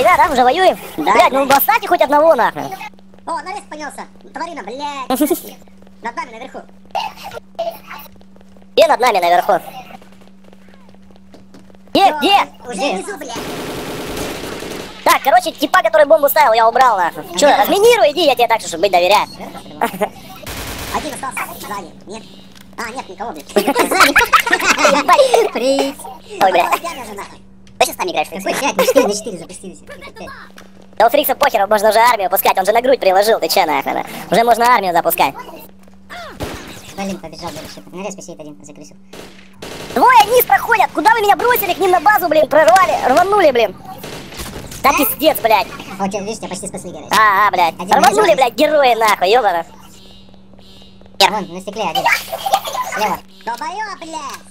война, да? Уже воюем? Да. Блядь, ну оставьте хоть одного, нахуй. О, навес поднялся. Тварина, блядь. Над нами наверху. Где над нами наверху? Где? Уже внизу, блядь. Так, короче, типа, который бомбу ставил, я убрал, нахуй. Че, разминируй, иди, я тебе так, чтобы быть доверяю. Один остался сзади. Нет? А, нет, никого, блядь. Привет. Ой, блядь. Ты сейчас с нами играешь, Фрикс? Какой 5? На 4 на 4 запустились. Да у Фрикса похеру, можно уже армию пускать, он же на грудь приложил, ты че, нахуй? Уже можно армию запускать. Блин, побежал дальше. На респе сидит один, закрысил. Двое низ проходят, куда вы меня бросили, к ним на базу, блин, прорвали, рванули, блин. Да пиздец, блядь. О, тебя, видишь, тебя почти спасли, говорят. Блядь. Один Рванули, блядь, герои, нахуй, ёбана. Вон, на стекле один. Слева. Долбоёб, блядь.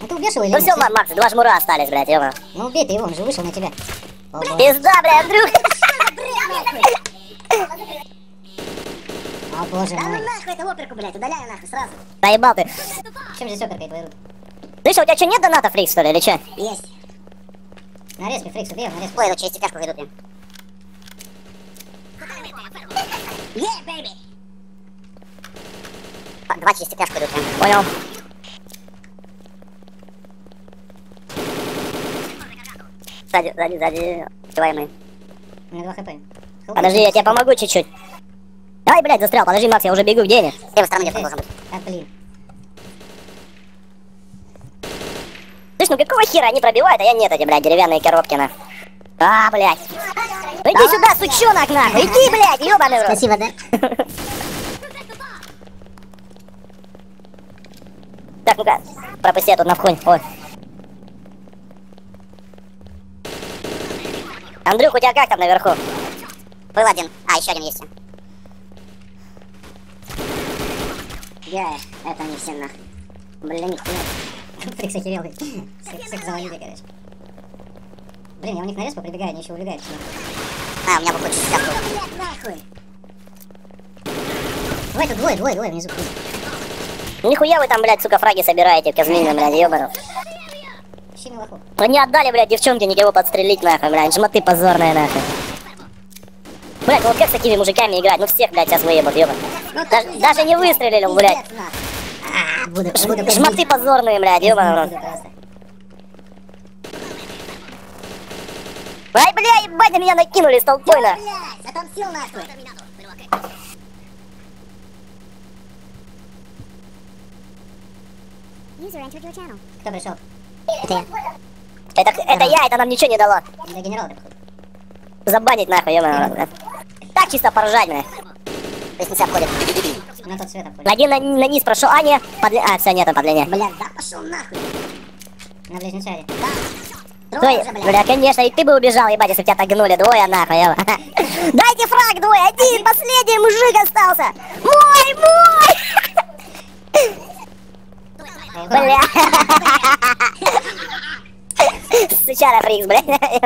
Ну ты убьешь его или Ну нет? все, Макс, два жмура остались, блядь, ёбана. Ну убей ты его, он же вышел на тебя. О, боже. Пизда, блядь, Андрюх. О, боже Да ну мой. нахуй эту оперку, блядь, удаляю нахуй сразу. Заебал ты. Чем здесь оперка и твои руки? Слышь, у тебя что, нет доната, Фрикс, что ли, или че? Есть. На респе, Фрикс, убей его, на респе. Ой, ну через стекляшку ведут прям. Yeah, baby. Два через стекляшку идут прям. Понял. Сзади. Давай. У меня 2 хп. Подожди, я тебе помогу чуть-чуть. Ай, блядь, застрял. Подожди, Макс, я уже бегу, где они? С левой стороны где-то должен быть. А, блин. Слышь, ну какого хера они пробивают, а я нет, эти, блядь, деревянные коробки, на. Блядь. Ну иди сюда, сучонок, нахуй. Иди, блядь, ёбаный в рот. Спасибо, да? Так, ну-ка, пропусти, я тут на вхонь. Ой. Андрюх, у тебя как там наверху? Был один. А, еще один есть. Это они все нахуй. Блин, нихуя. Фрикс охерел. Всех завалили, короче. Блин, я у них на респу прибегаю, они еще убегают. А, у меня выходит стекляшку. Блядь, нахуй! Давай, тут двое внизу. Нихуя вы там, блядь, сука, фраги собираете, казмины, блядь, ёбану. Ищи милоху. Вы не отдали, блядь, девчонки, никого подстрелить, нахуй, блядь, жмоты позорные, нахуй. Блядь, ну вот как с такими мужиками играть? Ну всех, блядь, сейчас выебут, ёбан. Даже не выстрелили, блядь. Буду Жмоты позорные, блядь, ёбан. Ай, бля, ебать, на меня накинули с толпой, на. Блядь, отомстил нахуй. Кто пришел? Это я, это нам ничего не дало. Для генерала, так походу. Забанить, нахуй, ёбан. Так чисто поржать, блядь. Лестница обходит. На тот свет обходит. Один на низ прошел, а не, все, нет, по длине. Блядь, да пошел нахуй. На ближнем шаре. Трое уже, блядь. Бля, конечно, и ты бы убежал, ебать, если тебя так гнули. Двое, нахуй, ёба. Дайте фраг, двое, один, последний мужик остался. Мой! Бля. Сучара, Фрикс, блядь.